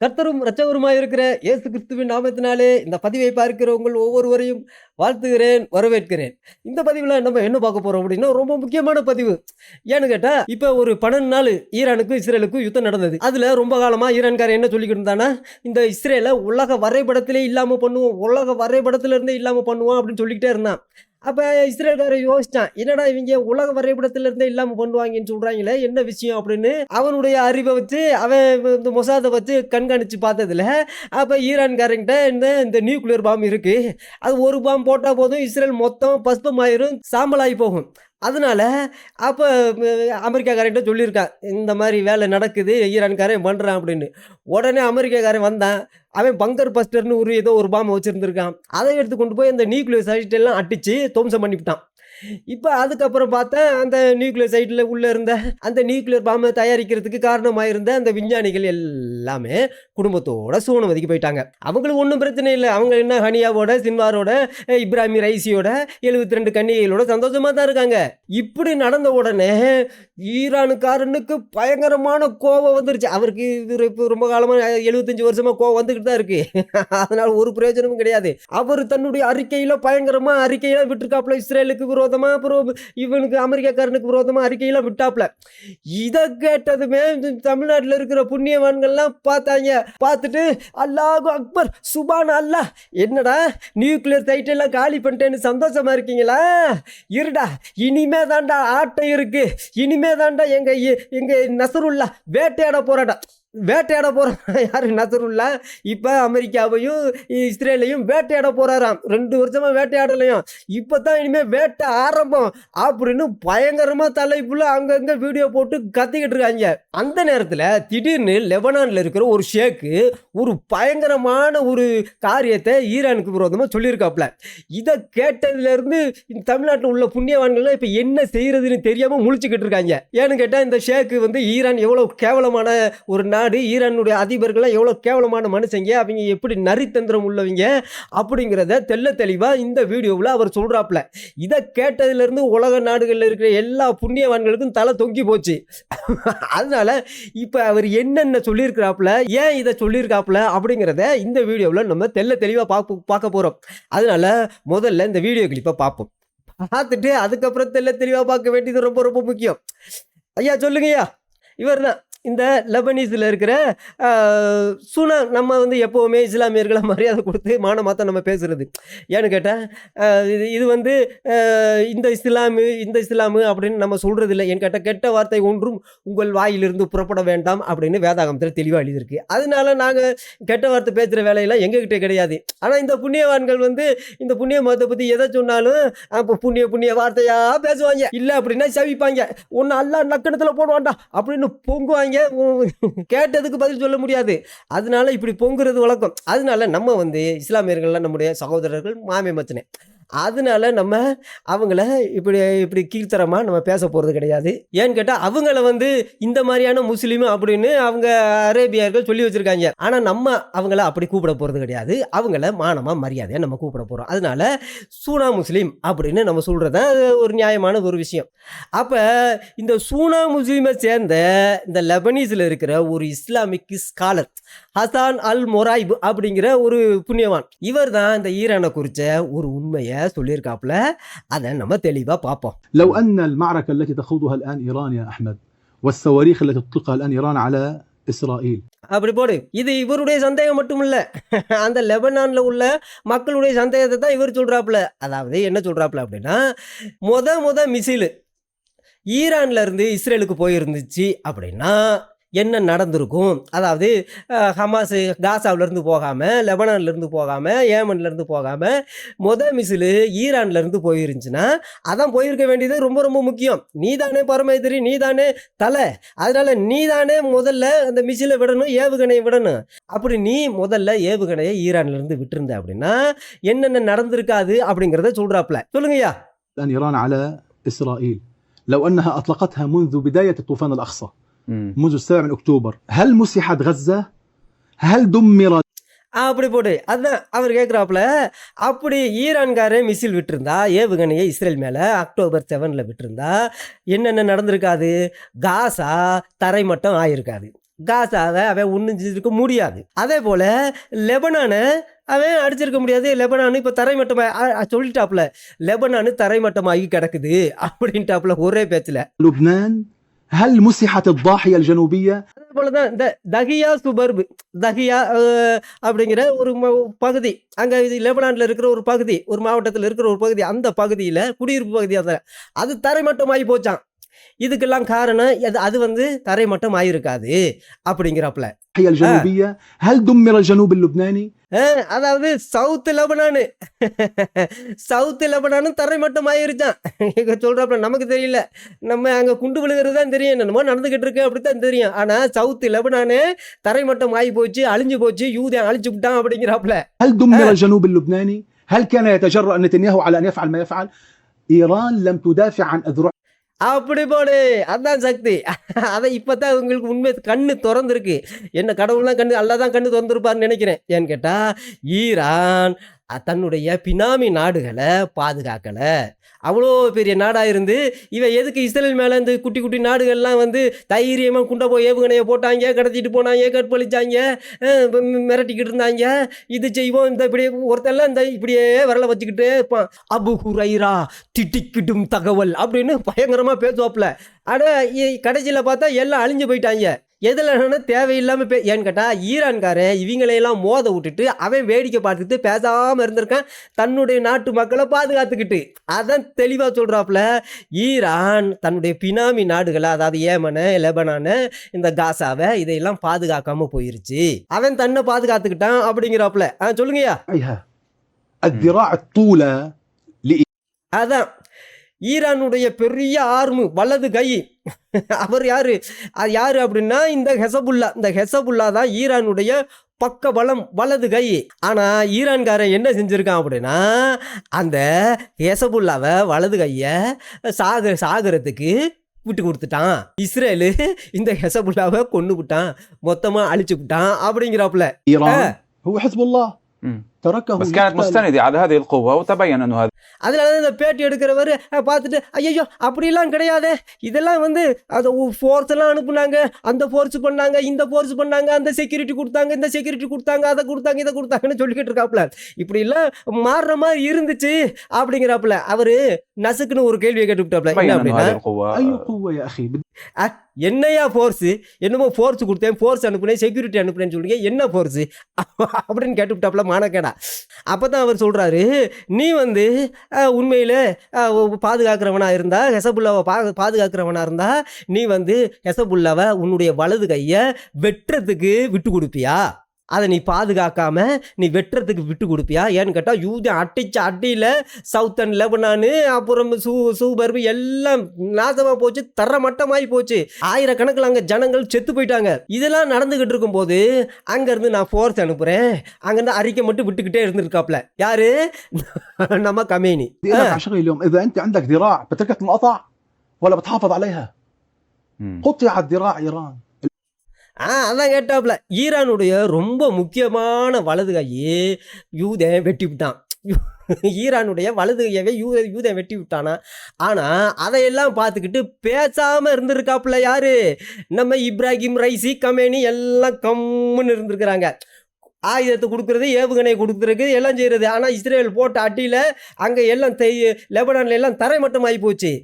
கர்த்தரும் இரட்சகருமாய் இருக்கிற இயேசு கிறிஸ்துவின் நாமத்தினாலே இந்த பதிவை பார்க்கிற உங்கள் ஒவ்வொருவரையும் வாழ்த்துகிறேன், வரவேற்கிறேன். இந்த பதிவுல நம்ம என்ன பார்க்க போறோம் அப்படின்னா, ரொம்ப முக்கியமான பதிவு. ஏன்னு கேட்டா, இப்ப ஒரு 12 நாள் ஈரானுக்கும் இஸ்ரேலுக்கும் யுத்தம் நடந்தது. அதுல ரொம்ப காலமா ஈரான்காரன் என்ன சொல்லிக்கிட்டு இருந்தானா, இந்த இஸ்ரேலை உலக வரைபடத்திலே இல்லாம பண்ணுவோம், உலக வரைபடத்துல இருந்தே இல்லாம பண்ணுவோம் அப்படின்னு சொல்லிக்கிட்டே இருந்தான். அப்ப இஸ்ரேல்காரன் யோசிச்சான், என்னடா இவங்க உலக வரைபடத்துல இருந்தே இல்லாம பண்ணுவாங்கன்னு சொல்றாங்களே, என்ன விஷயம் அப்படின்னு அவனுடைய அறிவை வச்சு அவன் இந்த மொசாதை வச்சு கண்காணிச்சு பார்த்ததுல, அப்ப ஈரான்காரங்கிட்ட இந்த நியூக்ளியர் பாம் இருக்கு, அது ஒரு பாம் போட்டா போதும் இஸ்ரேல் மொத்தம் பஸ்பமாயிரும், சாம்பலாகி போகும். அதனால அப்போ அமெரிக்காக்காரன்ட்ட சொல்லியிருக்கான், இந்த மாதிரி வேலை நடக்குது, ஈரான்காரன் பண்ணுறான் அப்படின்னு. உடனே அமெரிக்காக்காரன் வந்தான், அவன் பங்கர் பஸ்டர்னு ஏதோ ஒரு பாம்பை வச்சுருந்துருக்கான். அதை எடுத்து கொண்டு போய் அந்த நியூக்ளியர் சைட்டெல்லாம் அடித்து துவம்சம் பண்ணிவிட்டான். இப்போ அதுக்கப்புறம் பார்த்தா அந்த நியூக்ளியர் சைட்டில் உள்ளே இருந்த அந்த நியூக்ளியர் பாம்பை தயாரிக்கிறதுக்கு காரணமாக இருந்த அந்த விஞ்ஞானிகள் எல்லாமே குடும்பத்தோட சூனவதிக்கு போயிட்டாங்க. அவங்களுக்கு ஒன்றும் பிரச்சனை இல்லை, அவங்க என்ன ஹனியாவோட, சின்வாரோட, இப்ராஹிம் ரைசியோட 72 கன்னிகைகளோட சந்தோஷமாக தான் இருக்காங்க. இப்படி நடந்த உடனே ஈரானுக்காரனுக்கு பயங்கரமான கோபம் வந்துருச்சு. அவருக்கு இது இப்போ ரொம்ப காலமாக 75 வருஷமாக கோபம் வந்துக்கிட்டு தான் இருக்கு. அதனால ஒரு பிரயோஜனமும் கிடையாது. அவர் தன்னுடைய அறிக்கையில் பயங்கரமாக அறிக்கையெல்லாம் விட்டுருக்காப்புல, இஸ்ரேலுக்கு விரோதமாக, அப்புறம் இவனுக்கு அமெரிக்காக்காரனுக்கு விரோதமாக அறிக்கையெல்லாம் விட்டாப்புல. இதை கேட்டதுமே தமிழ்நாட்டில் இருக்கிற புண்ணியவான்கள்லாம் பார்த்தாங்க. பார்த்துட்டு அல்லாஹு அக்பர் சுபான் அல்லாஹ், என்னடா நியூக்ளியர் சைட்டெல்லாம் காலி பண்ணிட்டேன்னு சந்தோஷமா இருக்கீங்களா? இருடா, இனிமே தாண்டா ஆட்டம் இருக்கு, இனிமே தாண்டா எங்க நசருல்லா வேட்டையாட போறாடா. வேட்டையாட போகிறான் யார்? நசருல்லா. இப்போ அமெரிக்காவையும் இஸ்ரேலையும் வேட்டையாட போகிறாராம். 2 வருஷமாக வேட்டையாடலையும், இப்போ தான் இனிமேல் வேட்டை ஆரம்பம் அப்படின்னு பயங்கரமாக தலைப்புல அங்கங்கே வீடியோ போட்டு கத்திக்கிட்டு இருக்காங்க. அந்த நேரத்தில் திடீர்னு லெபனானில் இருக்கிற ஒரு ஷேக்கு ஒரு பயங்கரமான ஒரு காரியத்தை ஈரானுக்கு விரோதமாக சொல்லியிருக்காப்புல. இதை கேட்டதுலேருந்து தமிழ்நாட்டில் உள்ள புண்ணியவான்கள்லாம் இப்போ என்ன செய்கிறதுன்னு தெரியாமல் முழிச்சுக்கிட்டு இருக்காங்க. ஏன்னு கேட்டால், இந்த ஷேக்கு ஈரான் எவ்வளோ கேவலமான ஒரு நாடு, ஈரானுடைய அதிபர்கள்லாம் எவ்வளோ கேவலமான மனுஷங்க, அவங்க எப்படி நரித்தந்திரம் உள்ளவங்க அப்படிங்கிறத தெல்ல தெளிவாக இந்த வீடியோவில் அவர் சொல்கிறாப்புல. இதை கேட்டதிலிருந்து உலக நாடுகளில் இருக்கிற எல்லா புண்ணியவான்களுக்கும் தலை தொங்கி போச்சு. அதனால இப்போ அவர் என்னென்ன சொல்லியிருக்கிறாப்புல, ஏன் இதை சொல்லியிருக்காப்புல அப்படிங்கிறத இந்த வீடியோவில் நம்ம தெல்ல தெளிவாக பார்க்க போகிறோம். அதனால முதல்ல இந்த வீடியோ கிளிப்பை பார்ப்போம். பார்த்துட்டு அதுக்கப்புறம் தெல்ல தெளிவாக பார்க்க வேண்டியது ரொம்ப ரொம்ப முக்கியம். ஐயா சொல்லுங்கய்யா. இவர் தான் இந்த லெபனீஸில் இருக்கிற சூனா. நம்ம எப்போவுமே இஸ்லாமியர்களை மரியாதை கொடுத்து மானமாத்தான் நம்ம பேசுகிறது. ஏன்னு கேட்டால், இது இந்த இஸ்லாமு அப்படின்னு நம்ம சொல்கிறது இல்லை. ஏன்னு கேட்டால், கெட்ட வார்த்தை ஒன்றும் உங்கள் வாயிலிருந்து புறப்பட வேண்டாம் அப்படின்னு வேதாகமத்தில் தெளிவாக எழுதியிருக்கு. அதனால நாங்கள் கெட்ட வார்த்தை பேசுகிற வேலையெல்லாம் எங்ககிட்ட கிடையாது. ஆனால் இந்த புண்ணியவான்கள் இந்த புண்ணிய மதத்தை பற்றி எதை சொன்னாலும் அப்போ புண்ணிய வார்த்தையாக பேசுவாங்க. இல்லை அப்படின்னா சவிப்பாங்க, ஒன்று அல்லா நக்கணத்தில் போடுவான்டா அப்படின்னு பொங்குவாங்க. கேட்டதுக்கு பதில் சொல்ல முடியாது. அதனால இப்படி பொங்குறது வழக்கம். அதனால நம்ம இஸ்லாமியர்கள்லாம் நம்முடைய சகோதரர்கள், மாமே மச்சனே. அதனால நம்ம அவங்கள இப்படி கீழ்த்தரமாக நம்ம பேச போகிறது கிடையாது. ஏன்னு கேட்டால், அவங்கள இந்த மாதிரியான முஸ்லீம் அப்படின்னு அவங்க அரேபியர்கள் சொல்லி வச்சுருக்காங்க. ஆனால் நம்ம அவங்கள அப்படி கூப்பிட போகிறது கிடையாது. அவங்கள மானமாக மரியாதையாக நம்ம கூப்பிட போகிறோம். அதனால சூனா முஸ்லீம் அப்படின்னு நம்ம சொல்கிறத ஒரு நியாயமான ஒரு விஷயம். அப்போ இந்த சூனா முஸ்லீமை சேர்ந்த இந்த லெபனீஸில் இருக்கிற ஒரு இஸ்லாமிக் ஸ்காலர் ஹசான் அல் மொராய்ப் அப்படிங்கிற ஒரு புண்ணியவான், இவர் தான் இந்த ஈரானை குறித்த ஒரு உண்மையை சொல்லியிருக்காப்புல. அதை நம்ம தெளிவாக பார்ப்போம். لو أن المعركة التي تخوضها الآن إيران يا أحمد والصواريخ التي تطلقها الآن إيران على إسرائيل. அப்படி போடு. இது இவருடைய சந்தேகம் மட்டும் இல்லை, அந்த லெபனான்ல உள்ள மக்களுடைய சந்தேகத்தை தான் இவர் சொல்றாப்புல. அதாவது என்ன சொல்றாப்புல அப்படின்னா, முத மிசைல் ஈரான்ல இருந்து இஸ்ரேலுக்கு போயிருந்துச்சு அப்படின்னா என்ன நடந்திருக்கும்? அதாவது ஹமாஸ் காசாவிலேருந்து போகாமல், லெபனான்லேருந்து போகாமல், ஏமன்லேருந்து போகாமல் மிசில் ஈரான்லேருந்து போயிருந்துச்சுன்னா, அதான் போயிருக்க வேண்டியது ரொம்ப ரொம்ப முக்கியம். நீ தானே பரமேதிரி, நீ தானே தலை, அதனால் நீ தானே முதல்ல அந்த மிசிலை விடணும், ஏவுகணையை விடணும். அப்படி நீ முதல்ல ஏவுகணையை ஈரான்லேருந்து விட்டுருந்த அப்படின்னா என்னென்ன நடந்திருக்காது அப்படிங்கிறத சொல்கிறாப்புல. சொல்லுங்கய்யா. إيران على إسرائيل لو أنها أطلقتها منذ بداية الطوفان الأقصى منذ 7 أكتوبر هل مسحت غزة؟ هل دمرت؟ அப்படி போடு. அதுதான் அவர் கேட்குறாப்புல. அப்படி ஈரான்காரன் மிசில் விட்டுருந்தா, ஏவுகணையை இஸ்ரேல் மேலே அக்டோபர் 7 விட்டுருந்தா என்னென்ன நடந்திருக்காது? காசா தரை மட்டும் ஆயிருக்காது. காசாவை அவன் ஒன்றும் செஞ்சிருக்க முடியாது. அதே போல் லெபனானை அவன் அடிச்சிருக்க முடியாது. லெபனானு இப்போ தரைமட்டமாக சொல்லிட்டாப்புல, லெபனானு தரைமட்டமாகி கிடக்குது அப்படின்ட்டாப்புல ஒரே பேச்சில். لبنان هل مسحت الضاحية الجنوبية؟ அதே போல தான் இந்த தஹியா சுபர்பு, தஹியா அப்படிங்கிற ஒரு பகுதி, அங்கே லெபனானில் இருக்கிற ஒரு பகுதி, ஒரு மாவட்டத்தில் இருக்கிற ஒரு பகுதி, அந்த பகுதியில் குடியிருப்பு பகுதி அது தரைமட்டமாகி போச்சான். இதுக்கெல்லாம் காரணம் அது வந்து தரைமட்டம் ஆயிருக்காது அப்படிங்கிறாப்புல. الضاحية الجنوبية هل دمر الجنوب اللبناني؟ அதாவது சவுத் லெபனானும் தரைமட்டம் ஆயிருச்சான். சொல்றாப்புல நமக்கு தெரியல, நம்ம அங்கே குண்டு விழுகிறது தான் தெரியும், என்னமோ நடந்துகிட்டு இருக்கு அப்படித்தான் தெரியும். ஆனால் சவுத் லெபனானு தரைமட்டம் ஆகி போச்சு, அழிஞ்சு போச்சு, யூதன் அழிச்சு விட்டான் அப்படிங்கிறாப்புல. هل دمر الجنوب اللبناني؟ هل كان يتجرأ نتنياهو على أن يفعل ما يفعل؟ إيران لم تدافع عن أذرع. அப்படி போடு, அதான் சக்தி. அதை இப்பதான் உங்களுக்கு உண்மை கண்ணு திறந்துருக்கு. என்ன கடவுள்லாம் கண்ணு அல்லாதான் கண்ணு திறந்துருப்பாருன்னு நினைக்கிறேன். ஏன்னு கேட்டா, ஈரான் தன்னுடைய பினாமி நாடுகளை பாதுகாக்கல. அவ்வளோ பெரிய நாடாக இருந்து இவன் எதுக்கு இஸ்ரேல் மேலே இந்த குட்டி குட்டி நாடுகள்லாம் வந்து தைரியமாக குண்டை போய் ஏவுகணையை போட்டாங்க, கடத்திட்டு போனாங்க, கற்பழிச்சாங்க, மிரட்டிக்கிட்டு இருந்தாங்க. இது செய்வோம், இந்த இப்படி ஒருத்தெல்லாம் இந்த இப்படியே வரல வச்சுக்கிட்டே இருப்பான். அபு ஹுரைரா திட்டிக்கிட்டும் தகவல் அப்படின்னு பயங்கரமாக பேசுவாப்புல. ஆனால் கடைசியில் பார்த்தா எல்லாம் அழிஞ்சு போயிட்டாங்க. எதில் தேவையில்லாமல் ஏன்னு கேட்டால், ஈரான்காரன் இவங்களையெல்லாம் மோத விட்டுட்டு அவன் வேடிக்கை பார்த்துட்டு பேசாமல் இருந்திருக்கான், தன்னுடைய நாட்டு மக்களை பாதுகாத்துக்கிட்டு. அதான் தெளிவாக சொல்கிறாப்புல, ஈரான் தன்னுடைய பினாமி நாடுகளை, அதாவது ஏமனை, லெபனானை, இந்த காசாவை இதையெல்லாம் பாதுகாக்காமல் போயிருச்சு, அவன் தன்னை பாதுகாத்துக்கிட்டான் அப்படிங்கிறாப்புல. சொல்லுங்கய்யா. الذراع الطولة அதான் ஈரானுடைய பெரிய ஆர்மு, வலது கை. அவர் யாரு? அது யாரு அப்படின்னா இந்த ஹெசபுல்லா. இந்த ஹெசபுல்லா தான் ஈரானுடைய பக்க பலம், வலது கை. ஆனா ஈரான்காரன் என்ன செஞ்சிருக்கான் அப்படின்னா, அந்த ஹெசபுல்லாவை வலது கைய சாகரத்துக்கு விட்டு கொடுத்துட்டான். இஸ்ரேலு இந்த ஹெசபுல்லாவை கொண்டு விட்டான், மொத்தமா அழிச்சு விட்டான் அப்படிங்கிறாப்புல. إيران هو حزب الله تركه بس كانت مستندة على هذه القوة وتبين أنه هذا. அதனால இந்த பேட்டி எடுக்கிறவர் பார்த்துட்டு, ஐயோ அப்படிலாம் கிடையாது, இதெல்லாம் வந்து அது ஃபோர்ஸ் எல்லாம் அனுப்புனாங்க, அந்த ஃபோர்ஸ் பண்ணாங்க, இந்த ஃபோர்ஸ் பண்ணாங்க, அந்த செக்யூரிட்டி கொடுத்தாங்க, இந்த செக்யூரிட்டி கொடுத்தாங்க, அதை கொடுத்தாங்க, இதை கொடுத்தாங்கன்னு சொல்லிக்கிட்டு இருக்காப்புல. இப்படிலாம் மாறுற மாதிரி இருந்துச்சு அப்படிங்கிறாப்புல. அவரு நசுக்குன்னு ஒரு கேள்வியை கேட்டுவிட்டாப்புல. என்ன அப்படின்னா, أي قوة يا أخي؟ என்னையா ஃபோர்ஸு, என்னமோ ஃபோர்ஸ் கொடுத்தேன், ஃபோர்ஸ் அனுப்புனேன், செக்யூரிட்டி அனுப்புனேன்னு சொல்லுங்க, என்ன ஃபோர்ஸு அப்படின்னு கேட்டுவிட்டாப்புல மானக்கேடா. அப்போ தான் அவர் சொல்கிறாரு, நீ வந்து உண்மையில் பாதுகாக்கிறவனாக இருந்தா, ஹெசபுல்லாவை பாதுகாக்கிறவனாக இருந்தா, நீ வந்து ஹெசபுல்லாவை உன்னுடைய வலது கையை வெட்டுறதுக்கு விட்டு கொடுப்பியா? அதை நீ பாதுகாக்காம நீ வெட்டுறதுக்கு விட்டு கொடுப்பியா? ஏன்னு கேட்டால், யூதன் அடிச்ச அடியில் சவுத்தன் லெபனானு, அப்புறம் சூபர்பு எல்லாம் நாசமாக போச்சு, தரமட்டமாகி போச்சு. ஆயிரக்கணக்கில் அங்கே ஜனங்கள் செத்து போயிட்டாங்க. இதெல்லாம் நடந்துகிட்டு இருக்கும்போது அங்கேருந்து நான் ஃபோர்ஸ் அனுப்புகிறேன், அங்கேருந்து அறிக்கை மட்டும் விட்டுக்கிட்டே இருந்திருக்காப்ல. யாரு? நம்ம கமேனி. اليوم إذا أنت عندك ذراع بتركها تنقطع ولا بتحافظ عليها؟ قطعت ذراع إيران. அதான் கேட்டாப்புல. ஈரானுடைய ரொம்ப முக்கியமான வலது கையை யூதன் வெட்டி விட்டான். ஈரானுடைய வலது கையவே யூதன் வெட்டி விட்டானா. ஆனால் அதையெல்லாம் பார்த்துக்கிட்டு பேசாமல் இருந்திருக்காப்புல யாரு? நம்ம இப்ராஹிம் ரைசி, கமேனி எல்லாம் கம்முன்னு இருந்திருக்கிறாங்க. ஆயுதத்தை கொடுக்குறது, ஏவுகணை கொடுக்குறது, எல்லாம் செய்கிறது. ஆனால் இஸ்ரேல் போட்ட அடியில் அங்கே எல்லாம் லெபனானில் எல்லாம் தரைமட்டம் ஆகி போச்சு.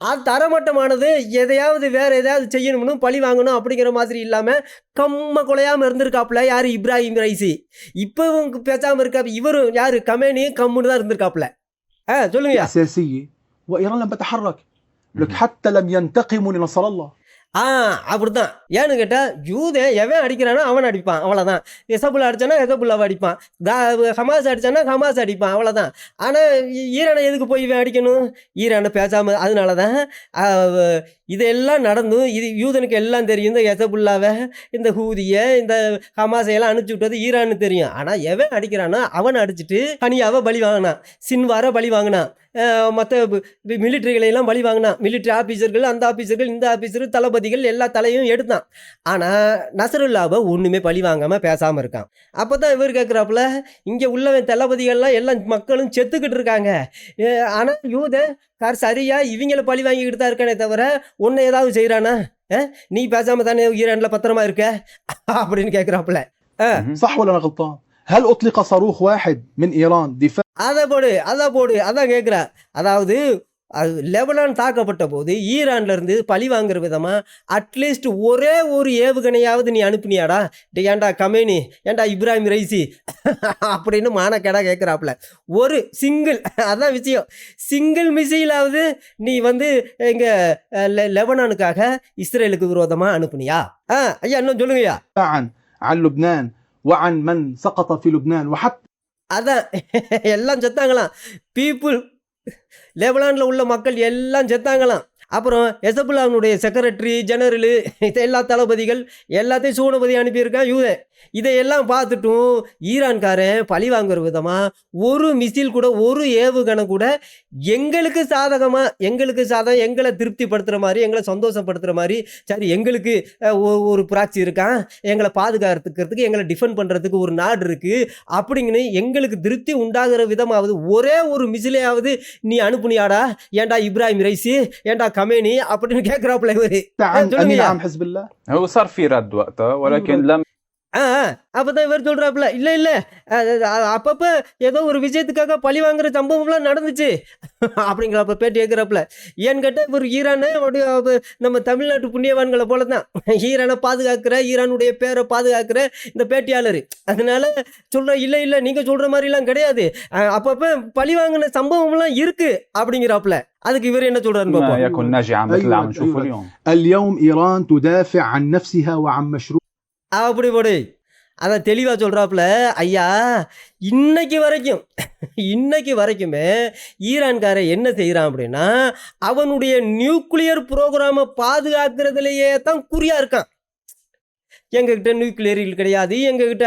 அது தரமட்டமானது எதையாவது வேற ஏதாவது செய்யணும்னு பழி வாங்கணும் அப்படிங்கிற மாதிரி இல்லாமல் கம்ம குலையாமல் இருந்திருக்காப்புல யார்? Ebrahim Raisi. இப்போ இவங்க பேசாமல் இருக்காப்பு. இவரும் யார்? கமேனியும் கம்முன்னு தான் இருந்திருக்காப்புல. சொல்லுங்க. أساسية وإيران لم تتحرك لك حتى لم ينتقموا لنصر الله. அப்படிதான். ஏன்னு கேட்டால், யூதன் எவன் அடிக்கிறானோ அவன் அடிப்பான், அவ்வளோதான். ஹெசபுல்லா அடித்தானா ஹெசபுல்லாவை அடிப்பான், ஹமாஸ் அடித்தானா ஹமாஸ் அடிப்பான், அவ்வளோதான். ஆனால் ஈரானை எதுக்கு போய் இவன் அடிக்கணும்? ஈரானை பேசாமல். அதனால தான் இதெல்லாம் நடந்தும் இது யூதனுக்கு எல்லாம் தெரியும். இந்த ஹெசபுல்லாவை, இந்த ஹூதியை, இந்த ஹமாஸையெல்லாம் அனுப்பிச்சி விட்டது ஈரானு தெரியும். ஆனால் எவன் அடிக்கிறானோ அவனை அடிச்சுட்டு ஹனியாவை பலி வாங்கினான், சின்வாரை பலி வாங்கினான், மற்ற மிலிட்ரிகளையெல்லாம் பலி வாங்கினான். மிலிட்ரி ஆஃபீஸர்கள், அந்த ஆஃபீஸர்கள், இந்த ஆஃபீஸர்கள், தளபதிகள் எல்லா தலையும் எடுத்தான். ஆனால் நசருல்லாவை ஒன்றுமே பழி வாங்காமல் பேசாமல் இருக்கான். அப்போ தான் இவர் கேட்குறாப்புல, இங்கே உள்ளவன் தளபதிகள்லாம் எல்லாம் மக்களும் செத்துக்கிட்டு இருக்காங்க. ஆனால் யூதன் சரியா இவங்கள பழி வாங்கிக்கிட்டு தான் இருக்கானே தவிர ஒன்று ஏதாவது செய்கிறானா? நீ பேசாம தானே ஈரான்ல பத்திரமா இருக்க அப்படின்னு கேட்கிறாப்புல. صح ولا انا غلطان؟ هل اطلق صاروخ واحد من ايران دفاع அதான் கேட்குறா. அதாவது லெபனான் தாக்கப்பட்ட போது ஈரான்ல இருந்து பழி வாங்குற விதமா அட்லீஸ்ட் ஒரே ஒரு ஏவுகணையாவது நீ அனுப்புனியாடா? ஏன்டா கமேனி, ஏன்டா இப்ராஹிம் ரைசி அப்படின்னு மானக்கேடா கேட்குறாப்புல. ஒரு சிங்கிள், அதான் விஷயம், சிங்கிள் மிசைலாவது நீ வந்து இங்க லெபனானுக்காக இஸ்ரேலுக்கு விரோதமா அனுப்புனியா? ஐயா இன்னும் சொல்லுங்கய்யா. عن لبنان وعن من سقط في لبنان وحتى அதான் எல்லாம் செத்தாங்களாம். பீப்புள், லெபனானில் உள்ள மக்கள் எல்லாம் செத்தாங்களாம். அப்புறம் ஹெசபுல்லாவுடைய செக்ரட்டரி ஜெனரலு, எல்லா தளபதிகள் எல்லாத்தையும் சூனபதி அனுப்பியிருக்கான் யூதன். இதையெல்லாம் பார்த்துட்டும் ஈரான்காரன் பழி வாங்குற விதமாக ஒரு மிசைல் கூட, ஒரு ஏவுகணை கூட எங்களுக்கு சாதகமாக, எங்களை திருப்திப்படுத்துகிற மாதிரி, எங்களை சந்தோஷப்படுத்துகிற மாதிரி, சரி எங்களுக்கு ஒரு புராட்சி இருக்கான், எங்களை பாதுகாத்துக்கிறதுக்கு, எங்களை டிஃபெண்ட் பண்ணுறதுக்கு ஒரு நாடு இருக்குது அப்படிங்கன்னு எங்களுக்கு திருப்தி உண்டாகிற விதமாவது ஒரே ஒரு மிசிலையாவது நீ அனுப்புனியாடா? ஏன்டா இப்ராஹிம் ரைசி, ஏன்டா கமேனி அப்படின்னு கேட்குறாப்புல இவரு. هو صار في رد وقتها ولكن لم அப்பதான் இவர் சொல்றாப்புல, இல்ல அப்பப்ப ஏதோ ஒரு விஷயத்துக்காக பழி வாங்குற சம்பவம்லாம் நடந்துச்சு அப்படிங்கிறப்ப பேட்டி கேட்கிறாப்புல. ஏன்னு கேட்டா இவர் ஈரானை நம்ம தமிழ்நாட்டு புண்ணியவான்களை போலதான் ஈரானை பாதுகாக்கிற, ஈரானுடைய பேரை பாதுகாக்கிற இந்த பேட்டியாளர். அதனால சொல்ற, இல்ல நீங்க சொல்ற மாதிரி எல்லாம் கிடையாது, அப்பப்ப பழி வாங்கின சம்பவம்லாம் இருக்கு அப்படிங்கிறாப்புல. அதுக்கு இவர் என்ன சொல்றாரு? يكون ناجعا مثل عم نشوفه اليوم. اليوم ايران تدافع عن نفسها وعن مشروع. அப்படி போடு, அதான் தெளிவா சொல்றாப்புல. ஐயா இன்னைக்கு வரைக்குமே ஈரான்காரன் என்ன செய்யறான் அப்படின்னா, அவனுடைய நியூக்ளியர் புரோகிராமை பாதுகாக்கிறதுலயே தான் குறியா இருக்கான். எங்ககிட்ட நியூக்ளியர்கள் கிடையாது, எங்ககிட்ட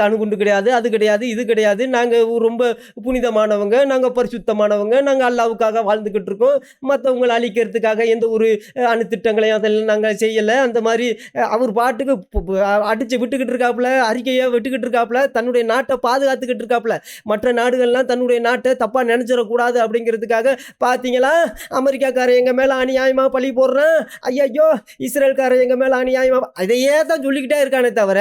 அணுகுண்டு கிடையாது, அது கிடையாது, இது கிடையாது, நாங்கள் ரொம்ப புனிதமானவங்க, நாங்கள் பரிசுத்தமானவங்க, நாங்கள் அல்லாவுக்காக வாழ்ந்துக்கிட்டு இருக்கோம், மற்றவங்களை அழிக்கிறதுக்காக எந்த ஒரு அணுத்திட்டங்களையும் அதெல்லாம் நாங்கள் செய்யலை. அந்த மாதிரி அவர் பாட்டுக்கு அடித்து விட்டுக்கிட்டு இருக்காப்புல, அறிக்கையை விட்டுக்கிட்டு இருக்காப்புல, தன்னுடைய நாட்டை பாதுகாத்துக்கிட்டு இருக்காப்புல. மற்ற நாடுகள்லாம் தன்னுடைய நாட்டை தப்பாக நினச்சிடக்கூடாது அப்படிங்கிறதுக்காக பார்த்தீங்களா, அமெரிக்காக்காரன் எங்கள் மேலே அநியாயமாக பழி போடுறான், ஐயோ இஸ்ரேல்காரன் எங்கள் மேலே அநியாயமாக, அதையே தான் சொல்லிக்கிட்டே இருக்கானே தவிர,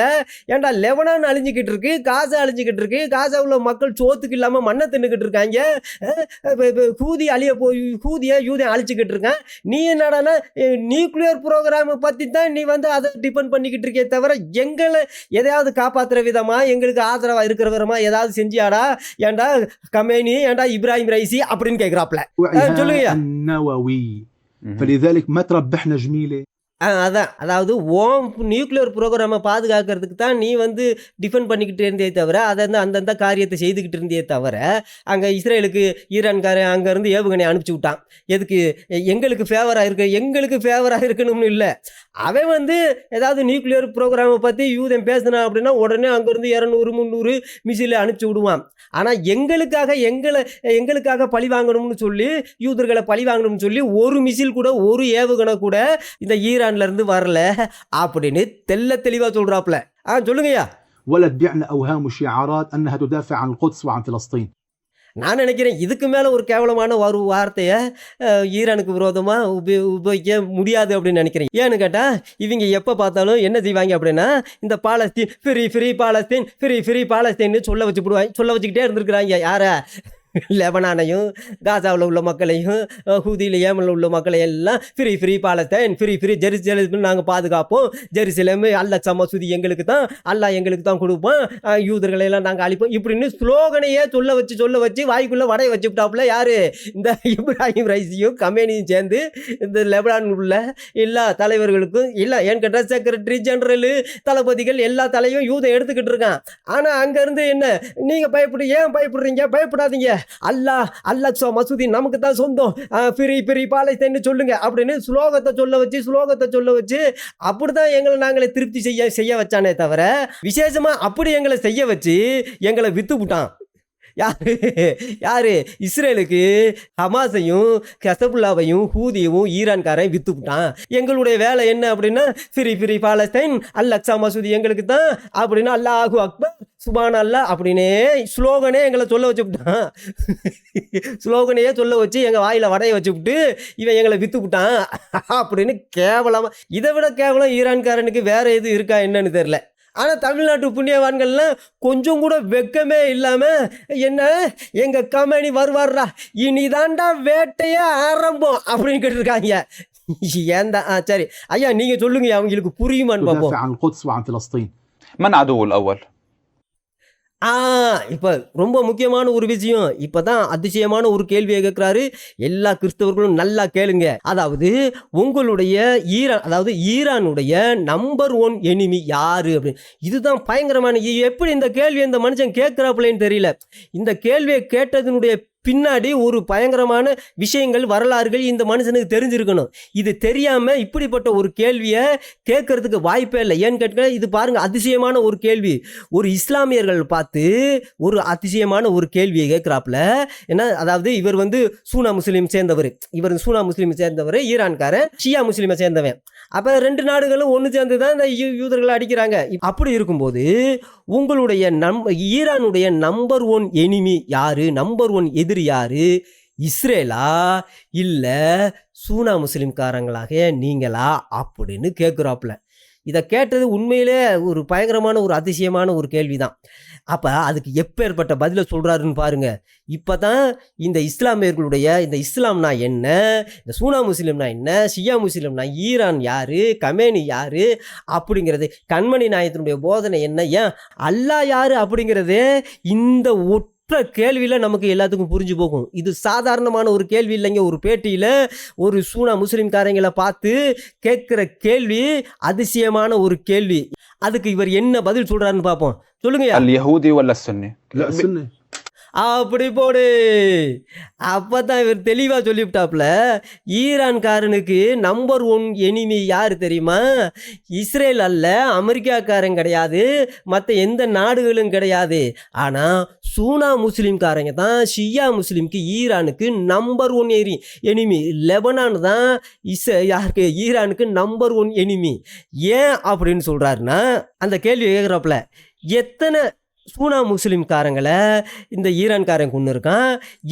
ஏன்டா லெபனான் அழிஞ்சிக்கிட்டு இருக்கு, காசா அழிஞ்சிக்கிட்டு இருக்கு, காசாவுள்ள மக்கள் சோத்துக்கு இல்லாம மண்ணை தின்னுக்கிட்டு இருக்காங்க, ஹூதி அழிய போய் ஹூதியை யூதன் அழிச்சுக்கிட்டு இருக்கான். நீ என்னடானா நியூக்ளியர் புரோகிராம் பத்தி தான் நீ வந்து அதை டிபெண்ட் பண்ணிக்கிட்டு இருக்கே தவிர, எங்களை எதையாவது காப்பாற்றுற விதமா, எங்களுக்கு ஆதரவா இருக்கிற விதமா ஏதாவது செஞ்சியாடா? ஏன்டா கமேனி, ஏன்டா இப்ராஹிம் ரைசி அப்படின்னு கேட்கிறாப்ல. சொல்லுங்க. فلذلك ما تربحنا جميله. அதாவது ஓம் நியூக்ளியர் ப்ரோக்ராமை பாதுகாக்கிறதுக்கு தான் நீ வந்து டிஃபெண்ட் பண்ணிக்கிட்டு இருந்தே தவிர, அதை அந்தந்த காரியத்தை செய்துக்கிட்டு இருந்தே தவிர, அங்கே இஸ்ரேலுக்கு ஈரான்காரன் அங்கேருந்து ஏவுகணை அனுப்பிச்சி விட்டான். எதுக்கு? எங்களுக்கு ஃபேவராக இருக்கணும்னு இல்லை. அவன் வந்து ஏதாவது நியூக்ளியர் ப்ரோக்ராமை பற்றி யூதன் பேசினான் அப்படின்னா உடனே அங்கேருந்து 200-300 மிசைலை அனுப்பிச்சி விடுவான். ஆனால் எங்களுக்காக பழி வாங்கணும்னு சொல்லி, யூதர்களை பழி வாங்கணும்னு சொல்லி ஒரு மிசைல் கூட, ஒரு ஏவுகணை கூட இந்த ஈரான்ல இருந்து வரல அப்படின்னு தெளிவா சொல்றாப்ல. சொல்லுங்கய்யா. ولا تبيعنا اوهام وشعارات انها تدافع عن القدس وعن فلسطين. நான் நினைக்கிறேன் இதுக்கு மேலே ஒரு கேவலமான ஒரு வார்த்தையை ஈரானுக்கு விரோதமாக உபயோகிக்க முடியாது அப்படின்னு நினைக்கிறேன். ஏன்னு கேட்டால் இவங்க எப்போ பார்த்தாலும் என்ன செய்வாங்க அப்படின்னா, இந்த பாலஸ்தீன் ஃப்ரீ பாலஸ்தீன்னு சொல்ல வச்சுக்கிட்டே இருந்திருக்கிறாங்க. யாரை? லெபனானையும் காசாவில் உள்ள மக்களையும் ஹூதியில் ஏமனில் உள்ள மக்களை எல்லாம் ஃப்ரீ பாலஸ்தீன், ஃப்ரீ ஜெருசலேம் நாங்கள் பாதுகாப்போம், ஜெருசலேம் அல்லாஹ் மசூதி எங்களுக்கு தான், அல்லாஹ் எங்களுக்கு தான் கொடுப்போம், யூதர்களை எல்லாம் நாங்கள் அழிப்போம் இப்படின்னு ஸ்லோகனையே சொல்ல வச்சு வாய்க்குள்ளே வடைய வச்சுட்டாப்புல. யார்? இந்த இப்ராஹிம் ரைசியும் கமேனியும் சேர்ந்து இந்த லெபனான் உள்ள எல்லா தலைவர்களுக்கும் இல்லை, ஏன்னு கேட்டால் செக்ரட்டரி ஜெனரலு தளபதிகள் எல்லா தலையும் யூதை எடுத்துக்கிட்டு இருக்கான். ஆனால் அங்கேருந்து என்ன, நீங்கள் பயப்படுறீங்க? பயப்படாதீங்க, அல்லாஹ் மசூதி நமக்கு தான் சொந்தம், ஃப்ரீ பாலஸ்தீன் சொல்லுங்க அப்படின்னு ஸ்லோகத்தை சொல்ல வச்சு அப்படிதான் எங்களை நாங்களே திருப்தி செய்ய வச்சானே தவிர, விசேஷமா அப்படி எங்களை செய்ய வச்சு எங்களை வித்து விட்டான். யாரு? இஸ்ரேலுக்கு ஹமாஸையும் ஹெசபுல்லாவையும் ஹூதியவும் ஈரான்காரன் வித்து விட்டான். எங்களுடைய வேலை என்ன அப்படின்னா, ஃப்ரீ பாலஸ்தீன், அல்லாஹ் மசூதி எங்களுக்கு தான் அப்படின்னு அல்லாஹு அக்பர் சுபான் அல்லாஹ் அப்படின்னே ஸ்லோகனே எங்களை சொல்ல வச்சுவிட்டான். ஸ்லோகனையே சொல்ல வச்சு எங்கள் வாயில் வடையை வச்சுவிட்டு இவன் எங்களை விற்று விட்டான் அப்படின்னு கேவலமாக. இதை விட கேவலம் ஈரான்காரனுக்கு வேற எது இருக்கா என்னன்னு தெரில. ஆனால் தமிழ்நாட்டு புண்ணியவான்கள்லாம் கொஞ்சம் கூட வெக்கமே இல்லாமல் என்ன எங்கள் கம்பெனி வருவார்ரா இனிதாண்டா வேட்டையே ஆரம்பம் அப்படின்னு கேட்டிருக்காங்க. ஏன்டா சரி ஐயா நீங்கள் சொல்லுங்க, அவங்களுக்கு புரியுமான்னு பார்ப்போம். تدافع عن القدس وعن فلسطين. من عدو الأول؟ இப்போ ரொம்ப முக்கியமான ஒரு விஷயம். இப்போ தான் அதிசயமான ஒரு கேள்வியை கேட்குறாரு. எல்லா கிறிஸ்தவர்களும் நல்லா கேளுங்க. அதாவது உங்களுடைய ஈரானுடைய நம்பர் 1 எனிமி யாரு அப்படின்னு. இதுதான் பயங்கரமான. எப்படி இந்த கேள்வி இந்த மனுஷன் கேட்குறாப்புலன்னு தெரியல. இந்த கேள்வியை கேட்டதனுடைய பின்னாடி ஒரு பயங்கரமான விஷயங்கள் வரலாறுகள் இந்த மனுஷனுக்கு தெரிஞ்சிருக்கணும். இது தெரியாமல் இப்படிப்பட்ட ஒரு கேள்வியை கேட்கறதுக்கு வாய்ப்பே இல்லை. ஏன்னு கேட்க, இது பாருங்க அதிசயமான ஒரு கேள்வி. ஒரு இஸ்லாமியர்கள் பார்த்து ஒரு அதிசயமான ஒரு கேள்வியை கேட்குறாப்புல. ஏன்னா அதாவது இவர் சூனா முஸ்லீம் சேர்ந்தவர், ஈரான்காரன் ஷியா முஸ்லீமை சேர்ந்தவன். அப்போ 2 நாடுகளும் ஒன்று சேர்ந்து தான் இந்த யூதர்களை அடிக்கிறாங்க. அப்படி இருக்கும்போது உங்களுடைய ஈரானுடைய நம்பர் 1 எனிமி யாரு, நம்பர் 1 எதிரி யாரு, இஸ்ரேலா இல்லை சூனா முஸ்லீம்காரங்களாக நீங்களா அப்படின்னு கேட்குறாப்புல. இதை கேட்டது உண்மையிலே ஒரு பயங்கரமான ஒரு அதிசயமான ஒரு கேள்வி தான். அப்போ அதுக்கு எப்பேற்பட்ட பதிலை சொல்கிறாருன்னு பாருங்க. இப்போ தான் இந்த இஸ்லாமியர்களுடைய இந்த இஸ்லாம்னா என்ன, இந்த சூனா முஸ்லீம்னா என்ன, ஷியா முஸ்லீம்னா ஈரான் யார், கமேனி யார் அப்படிங்கிறது, கண்மணி நாயத்தினுடைய போதனை என்ன, ஏன் அல்லாஹ் யார் அப்படிங்கிறது இந்த கேள்வியில் நமக்கு எல்லாத்துக்கும் புரிஞ்சு போகும். இது சாதாரணமான ஒரு கேள்வி இல்லைங்க. ஒரு பேட்டியில் ஒரு சூனா முஸ்லீம்காரங்களை பார்த்து கேட்குற கேள்வி அதிசயமான ஒரு கேள்வி. அதுக்கு இவர் என்ன பதில் சொல்றாருன்னு பார்ப்போம். சொல்லுங்க. اليهودي ولا السني؟ لا السنة. அப்படி போடு. அப்போ தான் இவர் தெளிவாக சொல்லிவிட்டாப்புல. ஈரான்காரனுக்கு நம்பர் 1 எனிமி யார் தெரியுமா? இஸ்ரேல் அல்ல, அமெரிக்காக்காரன் கிடையாது, மற்ற எந்த நாடுகளும் கிடையாது. ஆனால் சூனா முஸ்லீம்காரங்க தான் ஷியா முஸ்லீம்க்கு ஈரானுக்கு நம்பர் 1 எனிமி. லெபனான் தான் யாருக்கு ஈரானுக்கு நம்பர் 1 எனிமி. ஏன் அப்படின்னு சொல்கிறாருன்னா, அந்த கேள்வி கேட்குறாப்புல, எத்தனை சூனா முஸ்லீம்காரங்களை இந்த ஈரான்காரன் கொண்டு இருக்கான்,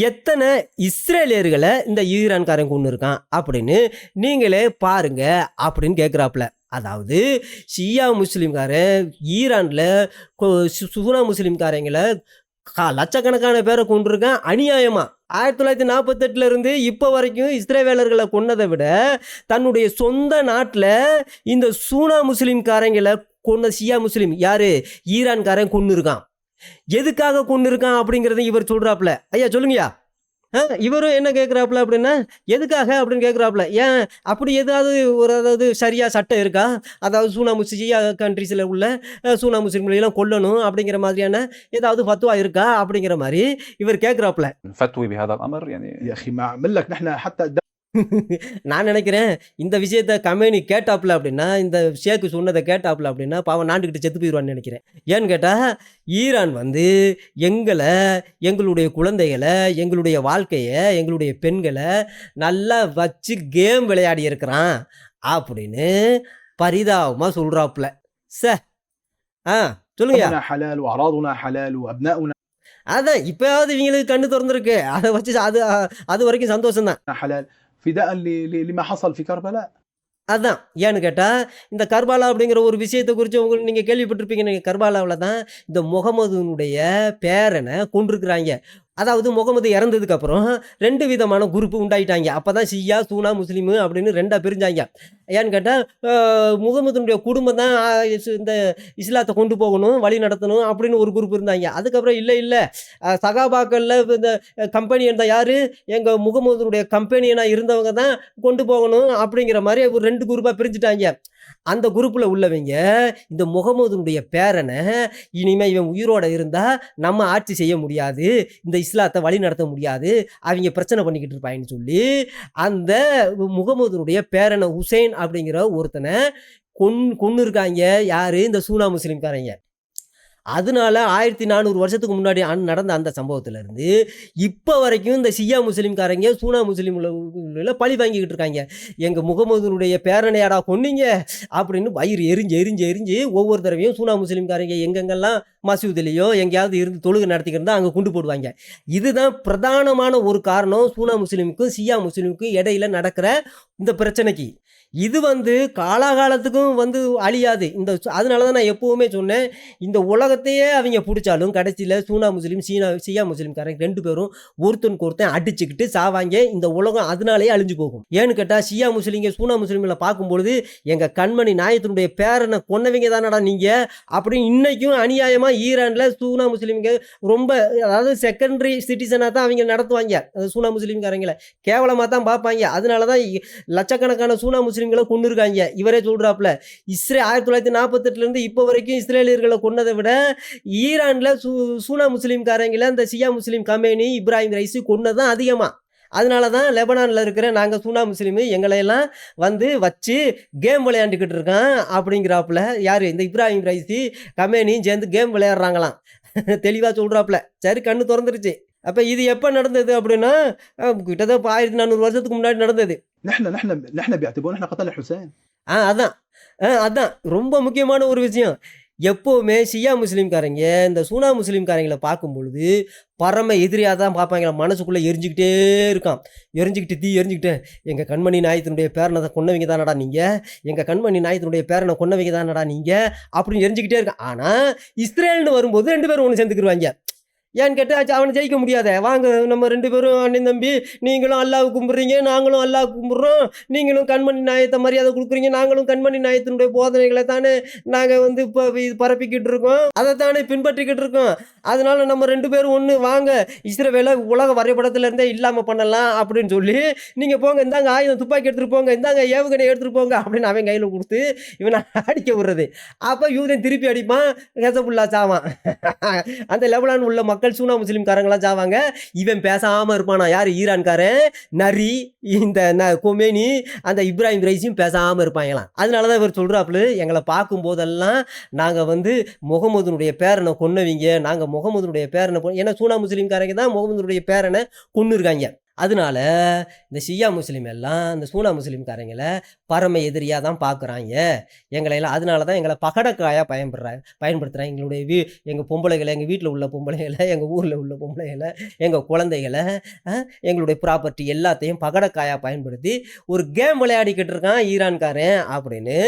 எத்தனை இஸ்ரேலியர்களை இந்த ஈரான்காரன் கொண்டு இருக்கான் அப்படின்னு நீங்களே பாருங்க அப்படின்னு கேட்குறாப்புல. அதாவது ஷியா முஸ்லீம்காரன் ஈரானில் சூனா முஸ்லீம்காரங்களை லட்சக்கணக்கான பேரை கொண்டிருக்கான் அநியாயமாக. 1948 இருந்து இப்போ வரைக்கும் இஸ்ரேவேலர்களை கொன்னதை விட தன்னுடைய சொந்த நாட்டில் இந்த சூனா முஸ்லீம்காரங்களை கொன்ன ஷியா முஸ்லீம் யாரு, ஈரான்காரன் கொண்டு இருக்கான். எதுக்காக கொண்டு இருக்கான் அப்படிங்கிறத இவர் சொல்றாப்புல. ஐயா சொல்லுங்கய்யா. இவரும் என்ன கேட்குறாப்புல அப்படின்னா, எதுக்காக அப்படின்னு கேட்குறாப்புல. ஏன் அப்படி அதாவது சரியா சட்டம் இருக்கா? அதாவது சூனா ஷியா கண்ட்ரிஸில் உள்ள சூனா முஸ்லீம்களெல்லாம் கொல்லணும் அப்படிங்கிற மாதிரியான ஏதாவது ஃபத்வா இருக்கா அப்படிங்கிற மாதிரி இவர் கேட்குறாப்புல. فتوي بهذا الأمر يعني يا أخي ما أعمل لك نحن حتى நான் நினைக்கிறேன் இந்த விஷயத்த கம்பெனி கேட்டாப்புல அப்படின்னா, இந்த ஷேக்கு சொன்னதை கேட்டாப்புல அப்படின்னா பாவம் நாண்டுக்கிட்டு செத்து போயிடுவான்னு நினைக்கிறேன். ஏன்னு கேட்டால் ஈரான் எங்களை, எங்களுடைய குழந்தைகளை, எங்களுடைய வாழ்க்கையை, எங்களுடைய பெண்களை நல்லா வச்சு கேம் விளையாடி இருக்கிறான் அப்படின்னு பரிதாபமாக சொல்கிறாப்புல. சொல்லுங்க. حلال وأعراضنا حلال وأبناؤنا அதான் இப்போயாவது இவங்களுக்கு கண்ணு திறந்துருக்கு. அதை வச்சு அது வரைக்கும் சந்தோஷம்தான். حلال فداء لما حصل في كربلاء. அதுதான் ஏன்னு கேட்டால், இந்த கர்பாலா அப்படிங்கிற ஒரு விஷயத்தை குறித்து நீங்கள் கேள்விப்பட்டிருப்பீங்க. நீங்கள் கர்பாலாவில் தான் இந்த முகமதுனுடைய பேரனை கொண்டிருக்கிறாங்க. அதாவது முகமது இறந்ததுக்கப்புறம் 2 விதமான குரூப்பு உண்டாயிட்டாங்க. அப்போ தான் ஷியா சூனா முஸ்லீமு அப்படின்னு 2ஆக பிரிஞ்சாங்க. ஏன்னு கேட்டால் முகமதுனுடைய குடும்பம் தான் இந்த இஸ்லாத்தை கொண்டு போகணும், வழி நடத்தணும் அப்படின்னு ஒரு குரூப் இருந்தாங்க. அதுக்கப்புறம் இல்லை சகாபாக்களில் இந்த கம்பெனியன் தான் யார், எங்கள் முகமதுனுடைய கம்பெனியனாக இருந்தவங்க தான் கொண்டு போகணும் அப்படிங்கிற மாதிரி ஒரு 2 குரூப்பாக பிரிஞ்சுட்டாங்க. அந்த குரூப்பில் உள்ளவங்க இந்த முகமதுனுடைய பேரனை இனிமேல் இவன் உயிரோடு இருந்தால் நம்ம ஆட்சி செய்ய முடியாது, இந்த இஸ்லாத்தை வழி நடத்த முடியாது, அவங்க பிரச்சனை பண்ணிக்கிட்டு இருப்பாங்கன்னு சொல்லி அந்த முகமதுனுடைய பேரனை ஹுசைன் அப்படிங்கிற ஒருத்தனை கொன்று இருக்காங்க. யார், இந்த சூனா முஸ்லீம்காரங்க. அதனால 1400 வருஷத்துக்கு முன்னாடி நடந்த அந்த சம்பவத்திலேருந்து இப்போ வரைக்கும் இந்த ஷியா முஸ்லீம்காரங்க சூனா முஸ்லீம்ல பழி வாங்கிக்கிட்டு இருக்காங்க. எங்கள் முகமதுனுடைய பேரனையாடா கொன்னீங்க அப்படின்னு வயிறு எரிஞ்சு எரிஞ்சு எரிஞ்சு ஒவ்வொரு தடவையும் சூனா முஸ்லீம்காரங்க எங்கெங்கெல்லாம் மசூதிலேயோ எங்கேயாவது இருந்து தொழுகை நடத்திக்கிறதா அங்கே குண்டு போடுவாங்க. இதுதான் பிரதானமான ஒரு காரணம் சூனா முஸ்லீமுக்கும் ஷியா முஸ்லீமுக்கும் இடையில நடக்கிற இந்த பிரச்சனைக்கு. இது காலாகாலத்துக்கும் அழியாது. அதனால தான் நான் எப்போவுமே சொன்னேன், இந்த உலகத்தையே அவங்க பிடிச்சாலும் கடைசியில் சூனா முஸ்லீம் ஷியா முஸ்லீம்காரங்க 2 பேரும் ஒருத்தனுக்கு ஒருத்தன் அடிச்சுக்கிட்டு சாவாங்க. இந்த உலகம் அதனாலேயே அழிஞ்சு போகும். ஏன்னு கேட்டால் ஷியா முஸ்லீங்க சூனா முஸ்லீமில் பார்க்கும்பொழுது எங்கள் கண்மணி நாயத்தினுடைய பேரனை கொன்னவங்க தானடா நீங்கள் அப்படின்னு இன்னைக்கும் அநியாயமாக ஈரானில் சூனா முஸ்லீம்க ரொம்ப, அதாவது செகண்டரி சிட்டிசனாக தான் அவங்க நடத்துவாங்க. சூனா முஸ்லீம்காரங்களை கேவலமாக தான் பார்ப்பாங்க. அதனால தான் லட்சக்கணக்கான சூனா முஸ்லீம்களை கொண்டு இருக்காங்க. இவரே சொல்றாப்புல, 1948 இப்போ வரைக்கும் இஸ்ரேலியர்களை கொன்னதை விட ஈரான்ல சூனா முஸ்லீம்காரங்களை அந்த ஷியா முஸ்லீம் கமேனி இப்ராஹிம் ரைசி கொன்னதான் அதிகமா. அதனால தான் லெபனானில் இருக்கிற நாங்கள் சூனா முஸ்லீமு எங்களையெல்லாம் வச்சு கேம் விளையாண்டுக்கிட்டு இருக்கான் அப்படிங்கிறாப்புல. யார்? இந்த இப்ராஹிம் ரைசி கமேனியும் சேர்ந்து கேம் விளையாடுறாங்களாம். தெளிவாக சொல்கிறாப்புல. சரி, கண்ணு திறந்துருச்சு. அப்போ இது எப்போ நடந்தது அப்படின்னா கிட்டத்தட்ட 1400 வருஷத்துக்கு முன்னாடி நடந்தது. نحن بيعتبرون نحن قتلنا حسين. அதான் ரொம்ப முக்கியமான ஒரு விஷயம். எப்போவுமே ஷியா முஸ்லீம்காரங்க இந்த சூனா முஸ்லீம்காரங்களை பார்க்கும் பொழுது பரம எதிரியாக தான் பார்ப்பாங்களா. மனசுக்குள்ளே எரிஞ்சிக்கிட்டே இருக்கான். எரிஞ்சிக்கிட்டு எங்கள் கண்மணி நாயத்தினுடைய பேரனை கொன்னவங்க தானடா நீங்கள், எங்கள் கண்மணி நாயத்தினுடைய பேரனை கொன்னவங்க தானடா நீங்கள் அப்படின்னு எரிஞ்சிக்கிட்டே இருக்கான். ஆனால் இஸ்ரேல்னு வரும்போது 2 பேரும் ஒன்று சேர்ந்துக்கிடுவாங்க. ஏன்னு கேட்டால் அவனை ஜெயிக்க முடியாத. வாங்க நம்ம 2 பேரும் அண்ணன் தம்பி, நீங்களும் அல்லாஹ் கும்பிட்றீங்க, நாங்களும் அல்லாஹ் கும்பிட்றோம், நீங்களும் கண்மணி நாயத்தை மரியாதை கொடுக்குறீங்க, நாங்களும் கண்மணி நாயத்தினுடைய போதனைகளை தானே நாங்கள் இப்போ இது பரப்பிக்கிட்டு இருக்கோம், அதை தானே பின்பற்றிக்கிட்டு இருக்கோம். அதனால நம்ம 2 பேரும் ஒன்று, வாங்க இஸ்ரவேலை உலக வரைபடத்துலேருந்தே இல்லாமல் பண்ணலாம் அப்படின்னு சொல்லி நீங்கள் போங்க, இந்தாங்க ஆயுதம் துப்பாக்கி எடுத்துகிட்டு போங்க, இந்தாங்க ஏவுகணை எடுத்துகிட்டு போங்க அப்படின்னு அவன் கையில் கொடுத்து இவனை அடிக்க விடுறது. அப்போ யூதன் திருப்பி அடிப்பான், ஹெசபுல்லா சாவான். அந்த லெபனான் உள்ள மக்கள் சூனா முஸ்லீம்காரங்களாம் சாவாங்க. இவன் பேசாமல் இருப்பானா? யார்? ஈரான்காரன் நரி, இந்த கொமேனி, அந்த இப்ராஹிம் ரைஸியும் பேசாமல் இருப்பாங்களாம். அதனால தான் இவர் சொல்கிறாப்புல, எங்களை பார்க்கும் போதெல்லாம் நாங்கள் முகமதுனுடைய பேரனை கொன்னவங்க, நாங்கள் முகமதுனுடைய பேரனை ஏன்னா சூனா முஸ்லீம்காரங்க தான் முகமதுனுடைய பேரனை கொன்று இருக்காங்க. அதனால இந்த ஷியா முஸ்லீம் எல்லாம் இந்த சூனா முஸ்லீம்காரங்களை பரம எதிரியாக தான் பார்க்குறாங்க எங்களையெல்லாம். அதனால தான் எங்களை பகடக்காயாக பயன்படுத்துகிறாங்க. எங்கள் பொம்பளைகளை, எங்கள் வீட்டில் உள்ள பொம்பளைகளை, எங்கள் ஊரில் உள்ள பொம்பளைகளை, எங்கள் குழந்தைகளை, எங்களுடைய ப்ராப்பர்ட்டி எல்லாத்தையும் பகடக்காயாக பயன்படுத்தி ஒரு கேம் விளையாடிக்கிட்டு இருக்கான் ஈரான்காரன் அப்படின்னு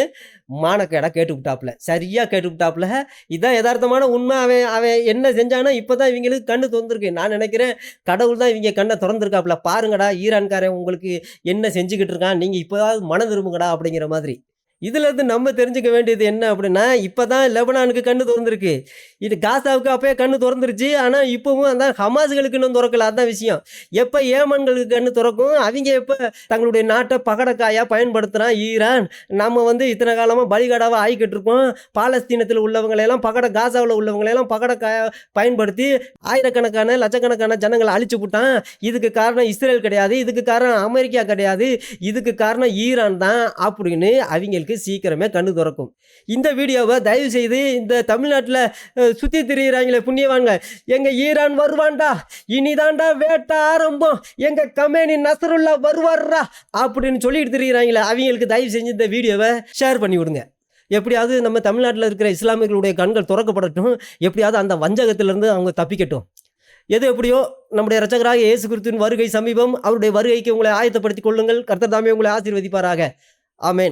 மானக்கேடாக கேட்டுக்கிட்டாப்புல. சரியாக கேட்டுக்கிட்டாப்புல. இதுதான் யதார்த்தமான உண்மை. அவன் என்ன செஞ்சானா இப்போ தான் இவங்களுக்கு கண்ணு திறந்துருக்கு. நான் நினைக்கிறேன் கடவுள் தான் இவங்க கண்ணை திறந்துருக்காப்புல. பாருங்கடா ஈரான்காரன் உங்களுக்கு என்ன செஞ்சுக்கிட்டு இருக்கான், நீங்கள் இப்போதாவது மனம் திரும்புங்கடா அப்படிங்கிற மாதிரி. இதுலேருந்து நம்ம தெரிஞ்சுக்க வேண்டியது என்ன அப்படின்னா, இப்போ தான் லெபனானுக்கு கண்ணு திறந்துருக்கு. இது காசாவுக்கு அப்போயே கண்ணு திறந்துருச்சு. ஆனால் இப்போவும் அந்த ஹமாஸுகளுக்கு இன்னும் திறக்கல. அதுதான் விஷயம். எப்போ ஏமன்களுக்கு கண்ணு திறக்கும், அவங்க எப்போ தங்களுடைய நாட்டை பகடக்காயாக பயன்படுத்துகிறான் ஈரான். நம்ம இத்தனை காலமாக பலிகடாவாக ஆகிக்கிட்டு இருக்கோம். பாலஸ்தீனத்தில் உள்ளவங்களையெல்லாம் காசாவில் உள்ளவங்களையெல்லாம் பகடக்காயாக பயன்படுத்தி ஆயிரக்கணக்கான லட்சக்கணக்கான ஜனங்களை அழிச்சு விட்டான். இதுக்கு காரணம் இஸ்ரேல் கிடையாது, இதுக்கு காரணம் அமெரிக்கா கிடையாது, இதுக்கு காரணம் ஈரான் தான் அப்படின்னு அவங்களுக்கு சீக்கிரமே கண்ணு திறக்கும். இந்த வீடியோவை தயவு செய்து இந்த தமிழ்நாட்டில் சுற்றி திரியிறாங்களே புண்ணியவாங்க, எங்க ஈரான் வருவான்டா, இனிதாண்டா வேட்டை ஆரம்பம், எங்க கமேனி நசருல்லா வருவார்ரா அப்படின்னு சொல்லிட்டு திரியிறாங்களே, அவங்களுக்கு தயவு செஞ்சு இந்த வீடியோவை ஷேர் பண்ணி விடுங்க. எப்படியாவது நம்ம தமிழ்நாட்டில் இருக்கிற இஸ்லாமியர்களுடைய கண்கள் திறக்கப்படட்டும், எப்படியாவது அந்த வஞ்சகத்திலிருந்து அவங்க தப்பிக்கட்டும். எது எப்படியோ நம்முடைய இரட்சகராக இயேசு கிறிஸ்துவின் வருகை சமீபம். அவருடைய வருகைக்கு உங்களை ஆயத்தப்படுத்திக் கொள்ளுங்கள். கர்த்தர் தாமே உங்களை ஆசீர்வதிப்பாராக. ஆமென்.